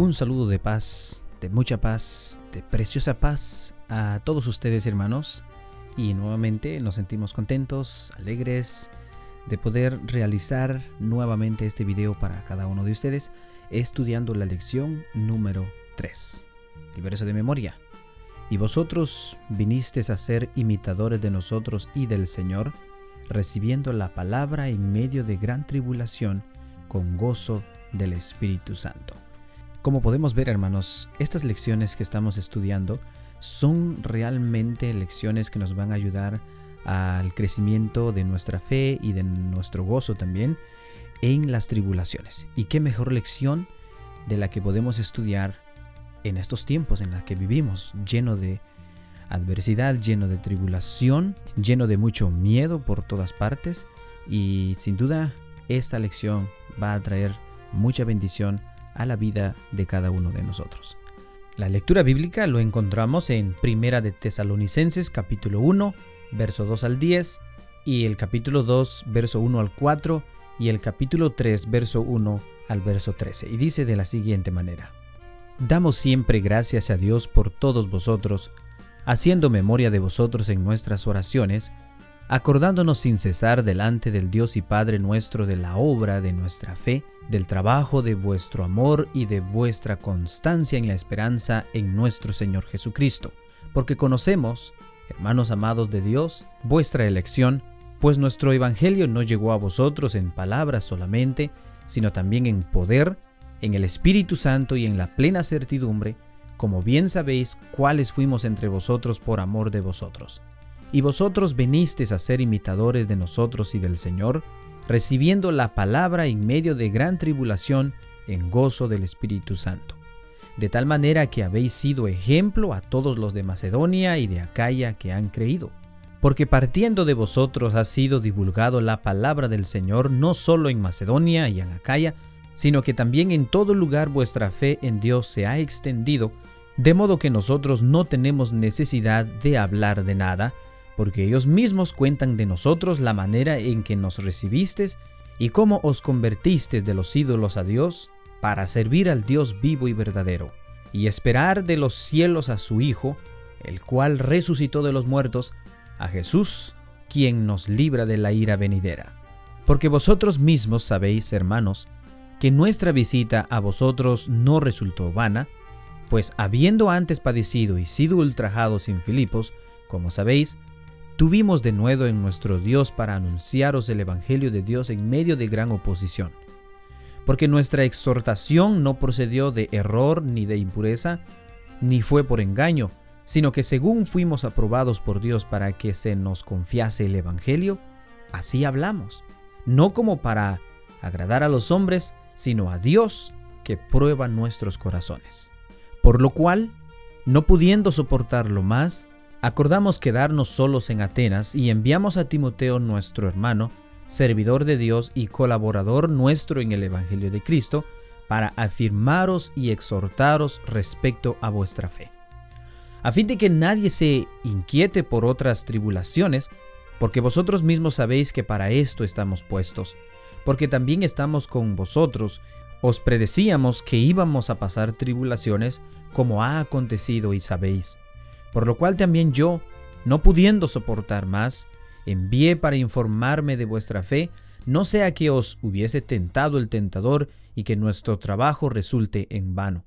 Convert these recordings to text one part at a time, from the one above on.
Un saludo de paz, de mucha paz, de preciosa paz a todos ustedes, hermanos. Y nuevamente nos sentimos contentos, alegres de poder realizar nuevamente este video para cada uno de ustedes, estudiando la lección número 3, el verso de memoria. Y vosotros vinisteis a ser imitadores de nosotros y del Señor, recibiendo la palabra en medio de gran tribulación, con gozo del Espíritu Santo. Como podemos ver, hermanos, estas lecciones que estamos estudiando son realmente lecciones que nos van a ayudar al crecimiento de nuestra fe y de nuestro gozo también en las tribulaciones. Y qué mejor lección de la que podemos estudiar en estos tiempos en los que vivimos, lleno de adversidad, lleno de tribulación, lleno de mucho miedo por todas partes. Y sin duda esta lección va a traer mucha bendición a la vida de cada uno de nosotros. La lectura bíblica lo encontramos en Primera de Tesalonicenses capítulo 1, verso 2 al 10, y el capítulo 2, verso 1 al 4, y el capítulo 3, verso 1 al verso 13. Y dice de la siguiente manera: Damos siempre gracias a Dios por todos vosotros, haciendo memoria de vosotros en nuestras oraciones, acordándonos sin cesar delante del Dios y Padre nuestro de la obra de nuestra fe, del trabajo de vuestro amor y de vuestra constancia en la esperanza en nuestro Señor Jesucristo. Porque conocemos, hermanos amados de Dios, vuestra elección, pues nuestro evangelio no llegó a vosotros en palabras solamente, sino también en poder, en el Espíritu Santo y en la plena certidumbre, como bien sabéis cuáles fuimos entre vosotros por amor de vosotros. Y vosotros venisteis a ser imitadores de nosotros y del Señor, recibiendo la palabra en medio de gran tribulación, en gozo del Espíritu Santo. De tal manera que habéis sido ejemplo a todos los de Macedonia y de Acaya que han creído. Porque partiendo de vosotros ha sido divulgado la palabra del Señor, no solo en Macedonia y en Acaya, sino que también en todo lugar vuestra fe en Dios se ha extendido, de modo que nosotros no tenemos necesidad de hablar de nada, porque ellos mismos cuentan de nosotros la manera en que nos recibisteis y cómo os convertisteis de los ídolos a Dios para servir al Dios vivo y verdadero, y esperar de los cielos a su Hijo, el cual resucitó de los muertos, a Jesús, quien nos libra de la ira venidera. Porque vosotros mismos sabéis, hermanos, que nuestra visita a vosotros no resultó vana, pues habiendo antes padecido y sido ultrajados en Filipos, como sabéis, tuvimos denuedo en nuestro Dios para anunciaros el Evangelio de Dios en medio de gran oposición. Porque nuestra exhortación no procedió de error ni de impureza, ni fue por engaño, sino que según fuimos aprobados por Dios para que se nos confiase el Evangelio, así hablamos, no como para agradar a los hombres, sino a Dios que prueba nuestros corazones. Por lo cual, no pudiendo soportarlo más, acordamos quedarnos solos en Atenas y enviamos a Timoteo nuestro hermano, servidor de Dios y colaborador nuestro en el Evangelio de Cristo, para afirmaros y exhortaros respecto a vuestra fe, a fin de que nadie se inquiete por otras tribulaciones, porque vosotros mismos sabéis que para esto estamos puestos, porque también estamos con vosotros. Os predecíamos que íbamos a pasar tribulaciones, como ha acontecido y sabéis. Por lo cual también yo, no pudiendo soportar más, envié para informarme de vuestra fe, no sea que os hubiese tentado el tentador y que nuestro trabajo resulte en vano.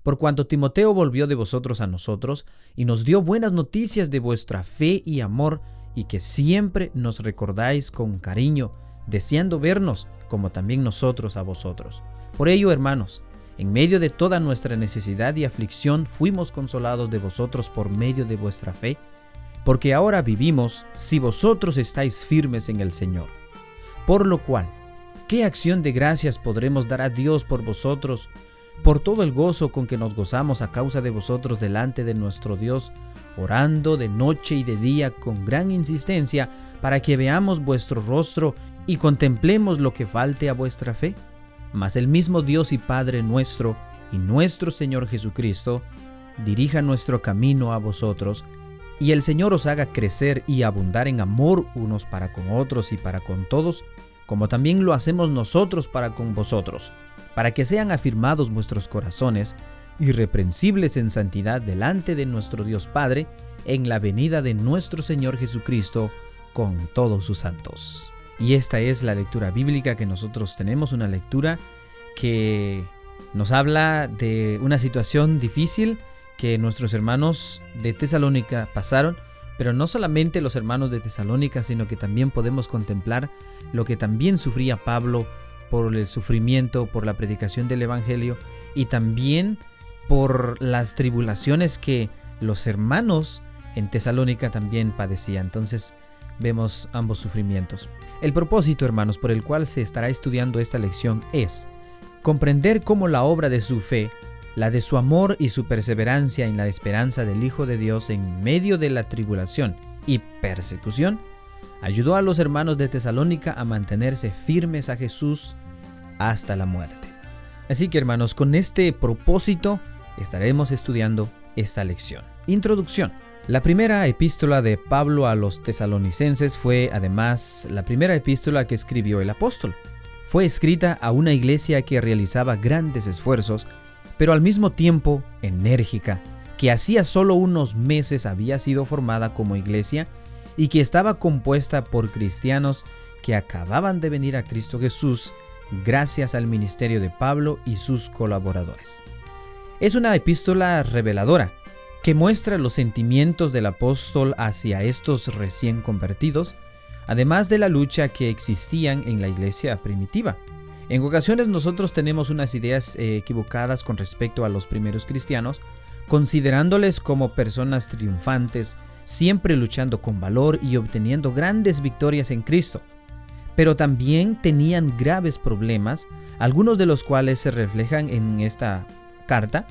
Por cuanto Timoteo volvió de vosotros a nosotros y nos dio buenas noticias de vuestra fe y amor, y que siempre nos recordáis con cariño, deseando vernos, como también nosotros a vosotros. Por ello, hermanos, en medio de toda nuestra necesidad y aflicción fuimos consolados de vosotros por medio de vuestra fe, porque ahora vivimos si vosotros estáis firmes en el Señor. Por lo cual, ¿qué acción de gracias podremos dar a Dios por vosotros, por todo el gozo con que nos gozamos a causa de vosotros delante de nuestro Dios, orando de noche y de día con gran insistencia, para que veamos vuestro rostro y contemplemos lo que falte a vuestra fe? Mas el mismo Dios y Padre nuestro y nuestro Señor Jesucristo dirija nuestro camino a vosotros, y el Señor os haga crecer y abundar en amor unos para con otros y para con todos, como también lo hacemos nosotros para con vosotros, para que sean afirmados vuestros corazones, irreprensibles en santidad delante de nuestro Dios Padre, en la venida de nuestro Señor Jesucristo con todos sus santos. Y esta es la lectura bíblica que nosotros tenemos, una lectura que nos habla de una situación difícil que nuestros hermanos de Tesalónica pasaron, pero no solamente los hermanos de Tesalónica, sino que también podemos contemplar lo que también sufría Pablo por el sufrimiento, por la predicación del Evangelio y también por las tribulaciones que los hermanos en Tesalónica también padecían. Entonces vemos ambos sufrimientos. El propósito, hermanos, por el cual se estará estudiando esta lección es comprender cómo la obra de su fe, la de su amor y su perseverancia en la esperanza del Hijo de Dios en medio de la tribulación y persecución, ayudó a los hermanos de Tesalónica a mantenerse firmes a Jesús hasta la muerte. Así que, hermanos, con este propósito estaremos estudiando esta lección. Introducción. La primera epístola de Pablo a los tesalonicenses fue, además, la primera epístola que escribió el apóstol. Fue escrita a una iglesia que realizaba grandes esfuerzos, pero al mismo tiempo enérgica, que hacía solo unos meses había sido formada como iglesia y que estaba compuesta por cristianos que acababan de venir a Cristo Jesús gracias al ministerio de Pablo y sus colaboradores. Es una epístola reveladora que muestra los sentimientos del apóstol hacia estos recién convertidos, además de la lucha que existían en la iglesia primitiva. En ocasiones nosotros tenemos unas ideas equivocadas con respecto a los primeros cristianos, considerándoles como personas triunfantes, siempre luchando con valor y obteniendo grandes victorias en Cristo. Pero también tenían graves problemas, algunos de los cuales se reflejan en esta carta,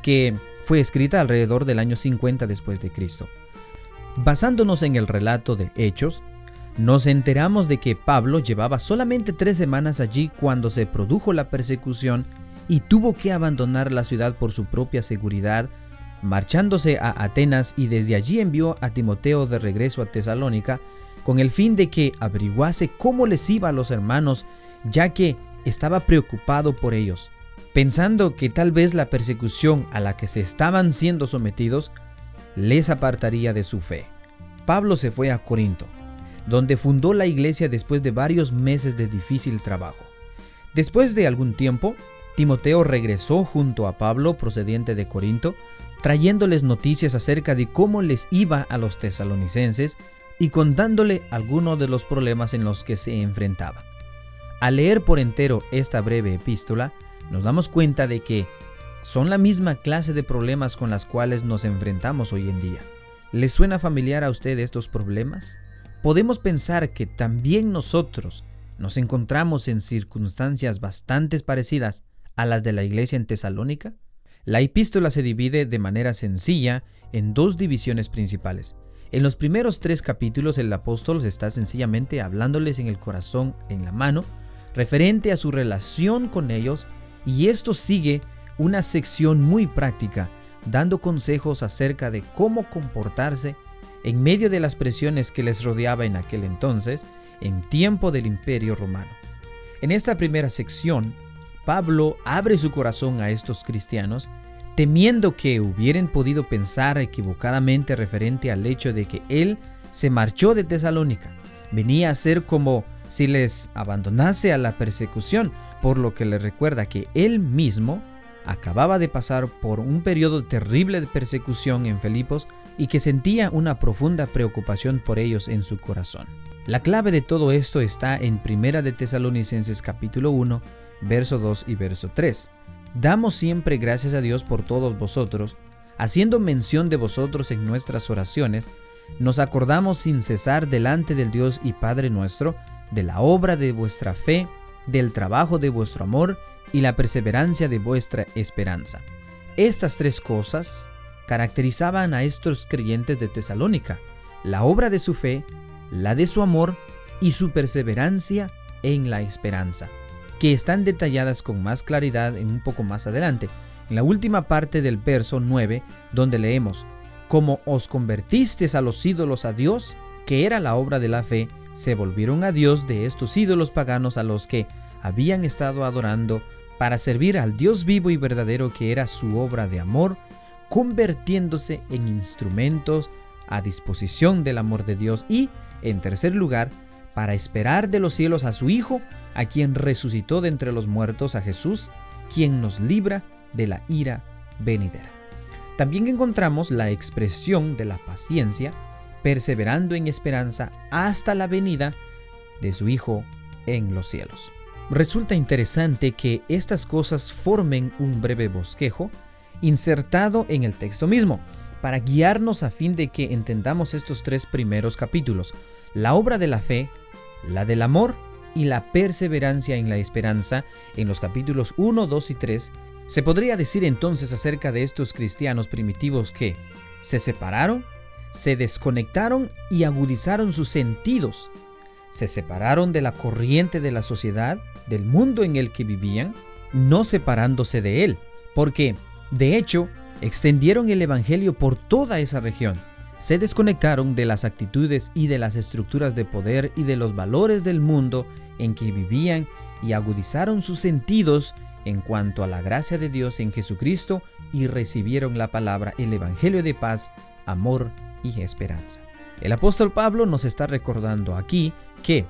que fue escrita alrededor del año 50 después de Cristo. Basándonos en el relato de Hechos, nos enteramos de que Pablo llevaba solamente 3 semanas allí cuando se produjo la persecución y tuvo que abandonar la ciudad por su propia seguridad, marchándose a Atenas, y desde allí envió a Timoteo de regreso a Tesalónica con el fin de que averiguase cómo les iba a los hermanos, ya que estaba preocupado por ellos, pensando que tal vez la persecución a la que se estaban siendo sometidos les apartaría de su fe. Pablo se fue a Corinto, donde fundó la iglesia después de varios meses de difícil trabajo. Después de algún tiempo, Timoteo regresó junto a Pablo procedente de Corinto, trayéndoles noticias acerca de cómo les iba a los tesalonicenses y contándole algunos de los problemas en los que se enfrentaban. Al leer por entero esta breve epístola, nos damos cuenta de que son la misma clase de problemas con las cuales nos enfrentamos hoy en día. ¿Les suena familiar a usted estos problemas? Podemos pensar que también nosotros nos encontramos en circunstancias bastante parecidas a las de la iglesia en Tesalónica. La epístola se divide de manera sencilla en 2 divisiones principales. En los primeros 3 capítulos el apóstol está sencillamente hablándoles en el corazón, en la mano, referente a su relación con ellos, y esto sigue una sección muy práctica, dando consejos acerca de cómo comportarse en medio de las presiones que les rodeaba en aquel entonces, en tiempo del Imperio Romano. En esta primera sección, Pablo abre su corazón a estos cristianos, temiendo que hubieran podido pensar equivocadamente referente al hecho de que él se marchó de Tesalónica. Venía a ser como si les abandonase a la persecución, por lo que le recuerda que él mismo acababa de pasar por un periodo terrible de persecución en Filipos y que sentía una profunda preocupación por ellos en su corazón. La clave de todo esto está en 1 de Tesalonicenses capítulo 1, verso 2 y verso 3. Damos siempre gracias a Dios por todos vosotros, haciendo mención de vosotros en nuestras oraciones, nos acordamos sin cesar delante del Dios y Padre nuestro, de la obra de vuestra fe, del trabajo de vuestro amor y la perseverancia de vuestra esperanza. Estas 3 cosas caracterizaban a estos creyentes de Tesalónica: la obra de su fe, la de su amor y su perseverancia en la esperanza, que están detalladas con más claridad en un poco más adelante, en la última parte del verso 9, donde leemos: como os convertisteis a los ídolos a Dios, que era la obra de la fe, se volvieron a Dios de estos ídolos paganos a los que habían estado adorando para servir al Dios vivo y verdadero, que era su obra de amor, convirtiéndose en instrumentos a disposición del amor de Dios, y, en tercer lugar, para esperar de los cielos a su Hijo, a quien resucitó de entre los muertos, a Jesús, quien nos libra de la ira venidera. También encontramos la expresión de la paciencia, perseverando en esperanza hasta la venida de su Hijo en los cielos. Resulta interesante que estas cosas formen un breve bosquejo insertado en el texto mismo, para guiarnos a fin de que entendamos estos tres primeros capítulos: la obra de la fe, la del amor y la perseverancia en la esperanza, en los capítulos 1, 2 y 3. Se podría decir entonces acerca de estos cristianos primitivos que se separaron, se desconectaron y agudizaron sus sentidos. Se separaron de la corriente de la sociedad, del mundo en el que vivían, no separándose de él, porque, de hecho, extendieron el evangelio por toda esa región. Se desconectaron de las actitudes y de las estructuras de poder y de los valores del mundo en que vivían y agudizaron sus sentidos en cuanto a la gracia de Dios en Jesucristo, y recibieron la palabra, el evangelio de paz, amor y esperanza. El apóstol Pablo nos está recordando aquí que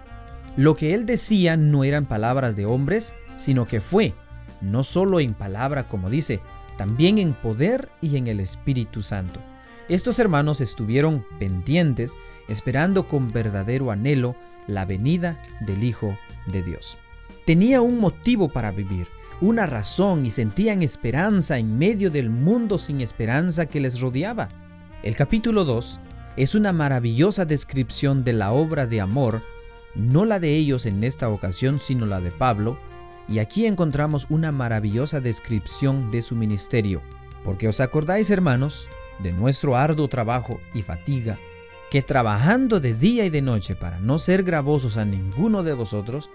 lo que él decía no eran palabras de hombres, sino que fue, no solo en palabra como dice, también en poder y en el Espíritu Santo. Estos hermanos estuvieron pendientes, esperando con verdadero anhelo la venida del Hijo de Dios. Tenía un motivo para vivir, una razón, y sentían esperanza en medio del mundo sin esperanza que les rodeaba. El capítulo 2 es una maravillosa descripción de la obra de amor, no la de ellos en esta ocasión, sino la de Pablo, y aquí encontramos una maravillosa descripción de su ministerio. Porque os acordáis, hermanos, de nuestro arduo trabajo y fatiga, que trabajando de día y de noche para no ser gravosos a ninguno de vosotros,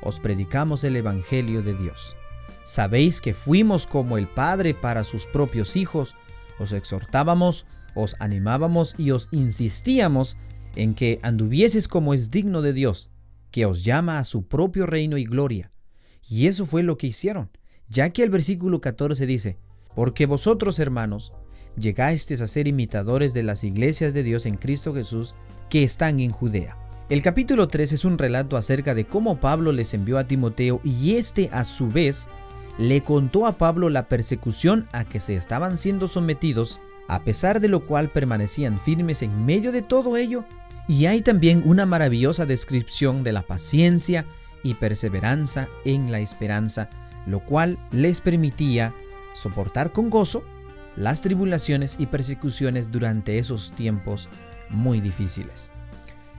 os predicamos el evangelio de Dios. Sabéis que fuimos como el Padre para sus propios hijos, os exhortábamos, os animábamos y os insistíamos en que anduvieseis como es digno de Dios, que os llama a su propio reino y gloria. Y eso fue lo que hicieron, ya que el versículo 14 dice: porque vosotros, hermanos, llegasteis a ser imitadores de las iglesias de Dios en Cristo Jesús que están en Judea. El capítulo 3 es un relato acerca de cómo Pablo les envió a Timoteo, y este a su vez le contó a Pablo la persecución a que se estaban siendo sometidos, a pesar de lo cual permanecían firmes en medio de todo ello. Y hay también una maravillosa descripción de la paciencia y perseverancia en la esperanza, lo cual les permitía soportar con gozo las tribulaciones y persecuciones durante esos tiempos muy difíciles.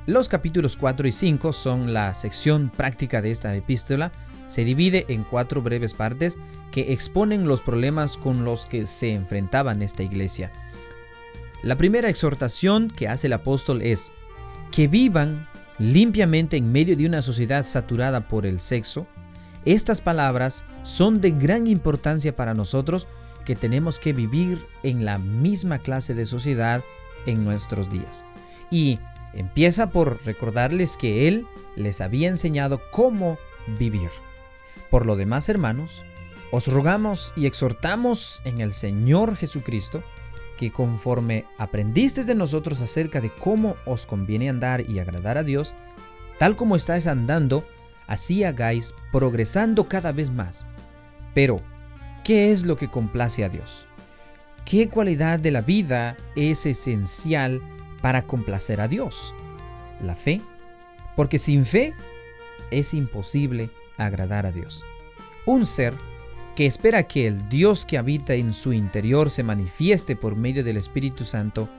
Los capítulos 4 y 5 son la sección práctica de esta epístola. Se divide en 4 breves partes que exponen los problemas con los que se enfrentaban esta iglesia. La primera exhortación que hace el apóstol es que vivan limpiamente en medio de una sociedad saturada por el sexo. Estas palabras son de gran importancia para nosotros, que tenemos que vivir en la misma clase de sociedad en nuestros días. Y empieza por recordarles que Él les había enseñado cómo vivir. Por lo demás, hermanos, os rogamos y exhortamos en el Señor Jesucristo que, conforme aprendisteis de nosotros acerca de cómo os conviene andar y agradar a Dios, tal como estáis andando, así hagáis, progresando cada vez más. Pero, ¿qué es lo que complace a Dios? ¿Qué cualidad de la vida es esencial para complacer a Dios? La fe, porque sin fe es imposible agradar a Dios. Un ser que espera que el Dios que habita en su interior se manifieste por medio del Espíritu Santo,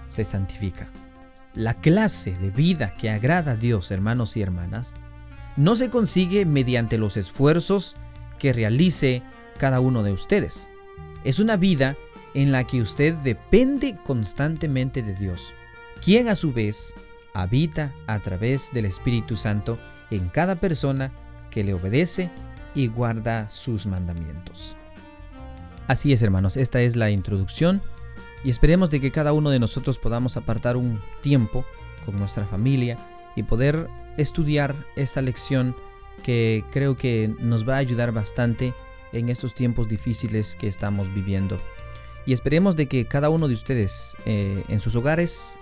se santifica. La clase de vida que agrada a Dios, hermanos y hermanas, no se consigue mediante los esfuerzos que realice cada uno de ustedes. Es una vida en la que usted depende constantemente de Dios, quien a su vez habita a través del Espíritu Santo en cada persona que le obedece y guarda sus mandamientos. Así es, hermanos, esta es la introducción, y esperemos de que cada uno de nosotros podamos apartar un tiempo con nuestra familia y poder estudiar esta lección que creo que nos va a ayudar bastante en estos tiempos difíciles que estamos viviendo. Y esperemos de que cada uno de ustedes en sus hogares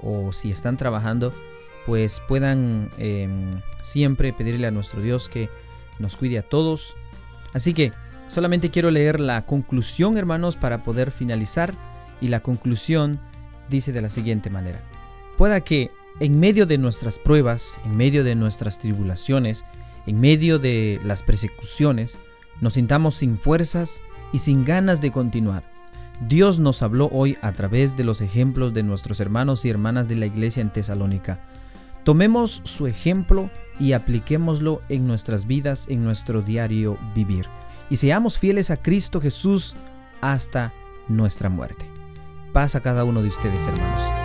o si están trabajando, pues puedan siempre pedirle a nuestro Dios que nos cuide a todos. Así que solamente quiero leer la conclusión, hermanos, para poder finalizar. Y la conclusión dice de la siguiente manera: pueda que en medio de nuestras pruebas, en medio de nuestras tribulaciones, en medio de las persecuciones, nos sintamos sin fuerzas y sin ganas de continuar. Dios nos habló hoy a través de los ejemplos de nuestros hermanos y hermanas de la iglesia en Tesalónica. Tomemos su ejemplo y apliquémoslo en nuestras vidas, en nuestro diario vivir. Y seamos fieles a Cristo Jesús hasta nuestra muerte. Paz a cada uno de ustedes, hermanos.